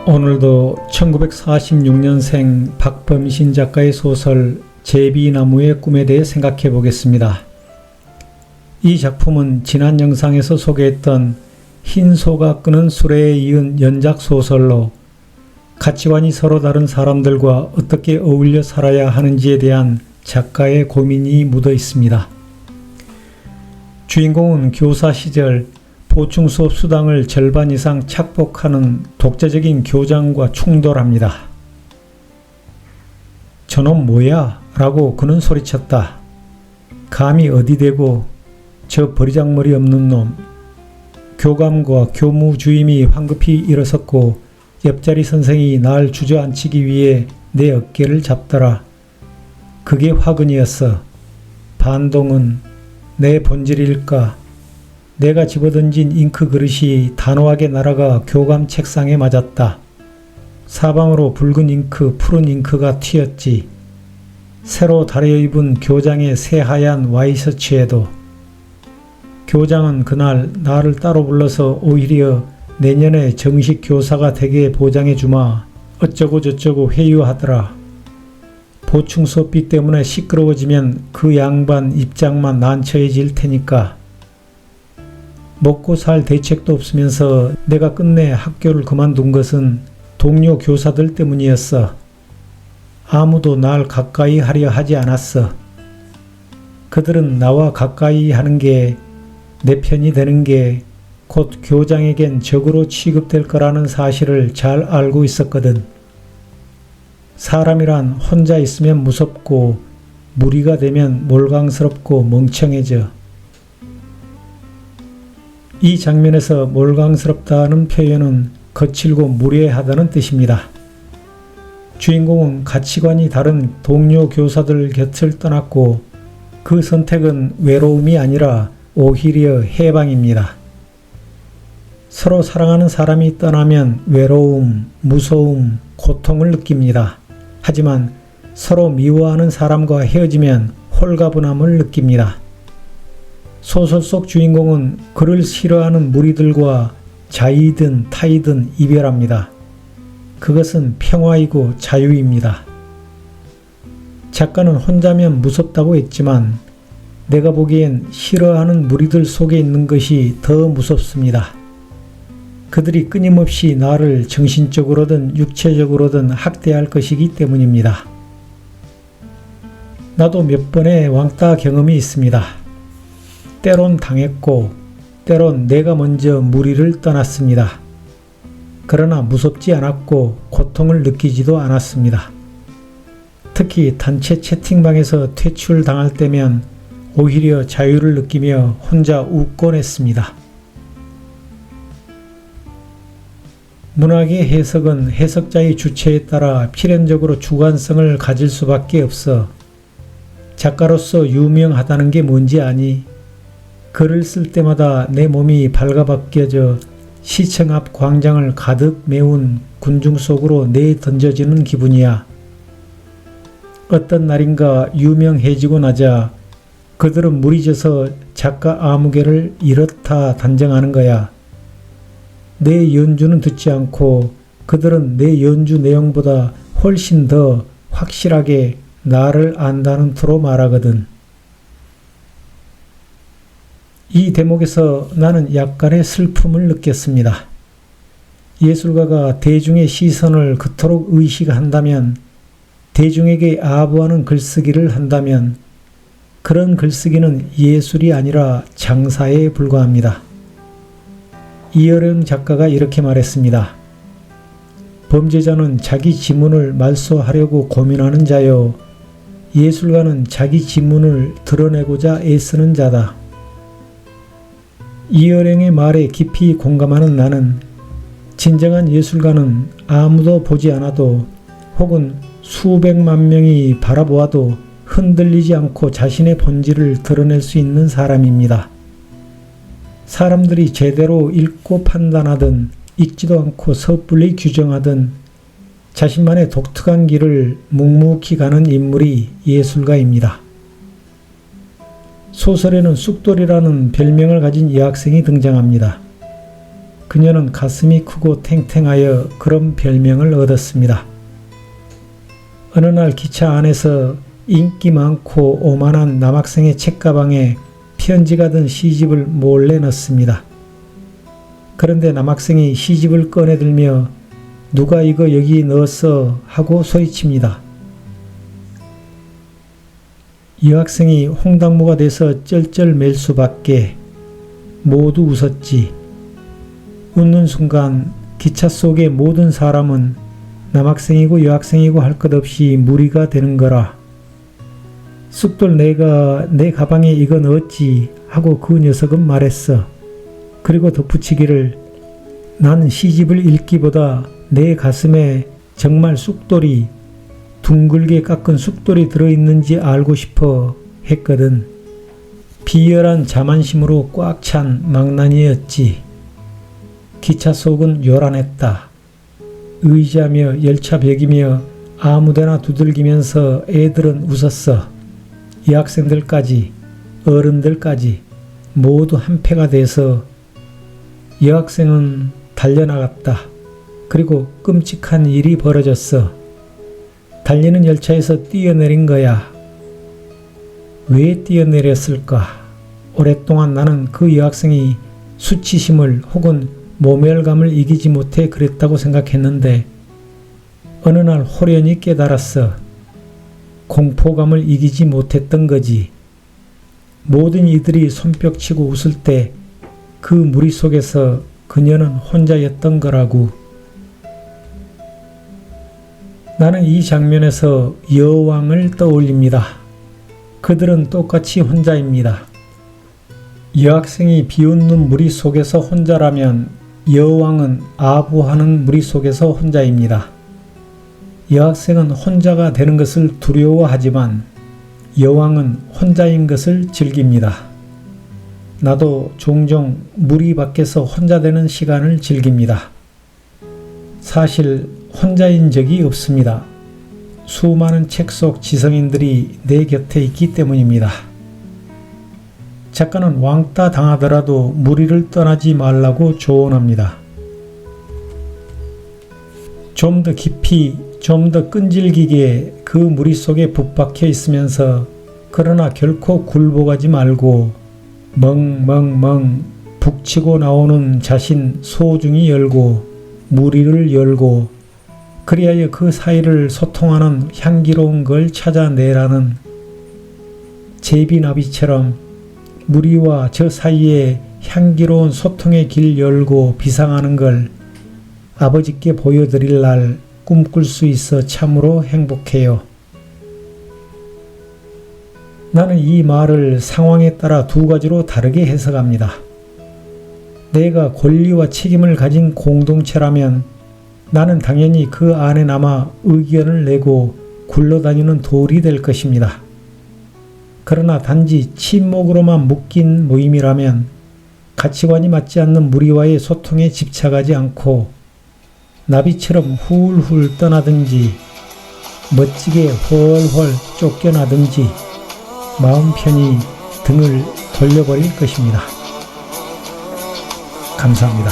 오늘도 1946년생 박범신 작가의 소설 제비나무의 꿈에 대해 생각해 보겠습니다. 이 작품은 지난 영상에서 소개했던 흰소가 끄는 수레에 이은 연작 소설로 가치관이 서로 다른 사람들과 어떻게 어울려 살아야 하는지에 대한 작가의 고민이 묻어 있습니다. 주인공은 교사 시절 보충 수업 수당을 절반 이상 착복하는 독재적인 교장과 충돌합니다. 저놈 뭐야? 라고 그는 소리쳤다. 감히 어디 대고 저 버리장머리 없는 놈. 교감과 교무 주임이 황급히 일어섰고 옆자리 선생이 날 주저앉히기 위해 내 어깨를 잡더라. 그게 화근이었어. 반동은 내 본질일까? 내가 집어던진 잉크 그릇이 단호하게 날아가 교감 책상에 맞았다. 사방으로 붉은 잉크, 푸른 잉크가 튀었지. 새로 다려입은 교장의 새하얀 와이셔츠에도. 교장은 그날 나를 따로 불러서 오히려 내년에 정식 교사가 되게 보장해주마. 어쩌고 저쩌고 회유하더라. 보충 수업비 때문에 시끄러워지면 그 양반 입장만 난처해질 테니까. 먹고 살 대책도 없으면서 내가 끝내 학교를 그만둔 것은 동료 교사들 때문이었어. 아무도 날 가까이 하려 하지 않았어. 그들은 나와 가까이 하는 게 내 편이 되는 게 곧 교장에겐 적으로 취급될 거라는 사실을 잘 알고 있었거든. 사람이란 혼자 있으면 무섭고 무리가 되면 몰강스럽고 멍청해져. 이 장면에서 몰강스럽다는 표현은 거칠고 무례하다는 뜻입니다. 주인공은 가치관이 다른 동료 교사들 곁을 떠났고 그 선택은 외로움이 아니라 오히려 해방입니다. 서로 사랑하는 사람이 떠나면 외로움, 무서움, 고통을 느낍니다. 하지만 서로 미워하는 사람과 헤어지면 홀가분함을 느낍니다. 소설 속 주인공은 그를 싫어하는 무리들과 자이든 타이든 이별합니다. 그것은 평화이고 자유입니다. 작가는 혼자면 무섭다고 했지만 내가 보기엔 싫어하는 무리들 속에 있는 것이 더 무섭습니다. 그들이 끊임없이 나를 정신적으로든 육체적으로든 학대할 것이기 때문입니다. 나도 몇 번의 왕따 경험이 있습니다. 때론 당했고 때론 내가 먼저 무리를 떠났습니다. 그러나 무섭지 않았고 고통을 느끼지도 않았습니다. 특히 단체 채팅방에서 퇴출당할 때면 오히려 자유를 느끼며 혼자 웃곤 했습니다. 문학의 해석은 해석자의 주체에 따라 필연적으로 주관성을 가질 수밖에 없어. 작가로서 유명하다는 게 뭔지 아니? 글을 쓸 때마다 내 몸이 발가벗겨져 시청 앞 광장을 가득 메운 군중 속으로 내던져지는 기분이야. 어떤 날인가 유명해지고 나자 그들은 무리져서 작가 아무개를 이렇다 단정하는 거야. 내 연주는 듣지 않고 그들은 내 연주 내용보다 훨씬 더 확실하게 나를 안다는 투로 말하거든. 이 대목에서 나는 약간의 슬픔을 느꼈습니다. 예술가가 대중의 시선을 그토록 의식한다면, 대중에게 아부하는 글쓰기를 한다면 그런 글쓰기는 예술이 아니라 장사에 불과합니다. 이어령 작가가 이렇게 말했습니다. 범죄자는 자기 지문을 말소하려고 고민하는 자요. 예술가는 자기 지문을 드러내고자 애쓰는 자다. 이어령의 말에 깊이 공감하는 나는 진정한 예술가는 아무도 보지 않아도 혹은 수백만 명이 바라보아도 흔들리지 않고 자신의 본질을 드러낼 수 있는 사람입니다. 사람들이 제대로 읽고 판단하든 읽지도 않고 섣불리 규정하든 자신만의 독특한 길을 묵묵히 가는 인물이 예술가입니다. 소설에는 쑥돌이라는 별명을 가진 여학생이 등장합니다. 그녀는 가슴이 크고 탱탱하여 그런 별명을 얻었습니다. 어느 날 기차 안에서 인기 많고 오만한 남학생의 책가방에 편지가 든 시집을 몰래 넣습니다. 그런데 남학생이 시집을 꺼내들며 누가 이거 여기 넣었어 하고 소리칩니다. 여학생이 홍당무가 돼서 쩔쩔맬 수밖에. 모두 웃었지. 웃는 순간 기차 속의 모든 사람은 남학생이고 여학생이고 할 것 없이 무리가 되는 거라. 쑥돌 내가 내 가방에 이거 넣었지 하고 그 녀석은 말했어. 그리고 덧붙이기를 난 시집을 읽기보다 내 가슴에 정말 쑥돌이 둥글게 깎은 쑥돌이 들어있는지 알고 싶어 했거든. 비열한 자만심으로 꽉 찬 망나니였지. 기차 속은 요란했다. 의자며 열차벽이며 아무데나 두들기면서 애들은 웃었어. 여학생들까지 어른들까지 모두 한패가 돼서 여학생은 달려나갔다. 그리고 끔찍한 일이 벌어졌어. 달리는 열차에서 뛰어내린 거야. 왜 뛰어내렸을까? 오랫동안 나는 그 여학생이 수치심을 혹은 모멸감을 이기지 못해 그랬다고 생각했는데 어느 날 호련히 깨달았어. 공포감을 이기지 못했던 거지. 모든 이들이 손뼉치고 웃을 때 그 무리 속에서 그녀는 혼자였던 거라고. 나는 이 장면에서 여왕을 떠올립니다. 그들은 똑같이 혼자입니다. 여학생이 비웃는 무리 속에서 혼자라면 여왕은 아부하는 무리 속에서 혼자입니다. 여학생은 혼자가 되는 것을 두려워하지만 여왕은 혼자인 것을 즐깁니다. 나도 종종 무리 밖에서 혼자 되는 시간을 즐깁니다. 사실 혼자인 적이 없습니다. 수많은 책 속 지성인들이 내 곁에 있기 때문입니다. 작가는 왕따 당하더라도 무리를 떠나지 말라고 조언합니다. 좀 더 깊이, 좀 더 끈질기게 그 무리 속에 붙박혀 있으면서 그러나 결코 굴복하지 말고 멍멍멍 북치고 나오는 자신 소중히 열고 무리를 열고 그리하여 그 사이를 소통하는 향기로운 걸 찾아내라는 제비나비처럼 무리와 저 사이에 향기로운 소통의 길 열고 비상하는 걸 아버지께 보여드릴 날 꿈꿀 수 있어 참으로 행복해요. 나는 이 말을 상황에 따라 두 가지로 다르게 해석합니다. 내가 권리와 책임을 가진 공동체라면 나는 당연히 그 안에 남아 의견을 내고 굴러다니는 돌이 될 것입니다. 그러나 단지 친목으로만 묶인 모임이라면 가치관이 맞지 않는 무리와의 소통에 집착하지 않고 나비처럼 훌훌 떠나든지 멋지게 훨훨 쫓겨나든지 마음 편히 등을 돌려버릴 것입니다. 감사합니다.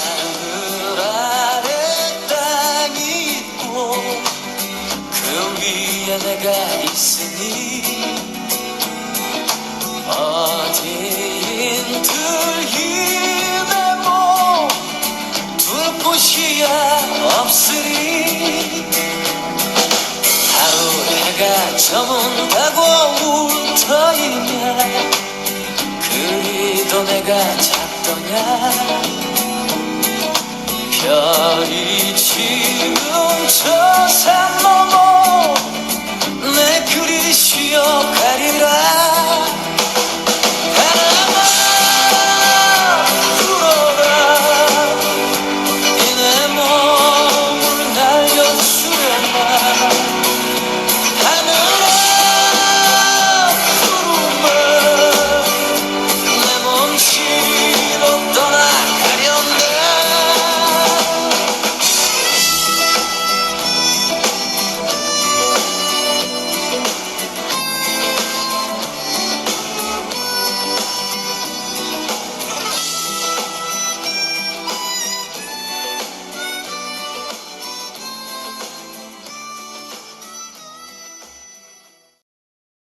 하늘 아래 땅이 있고 그 위에 내가 있으니 어디인 들힘에 둘 곳이야 없으니 하루 해가 저문다고 울터이냐 그리도 내가 작더냐 별이 지는 저 산 너머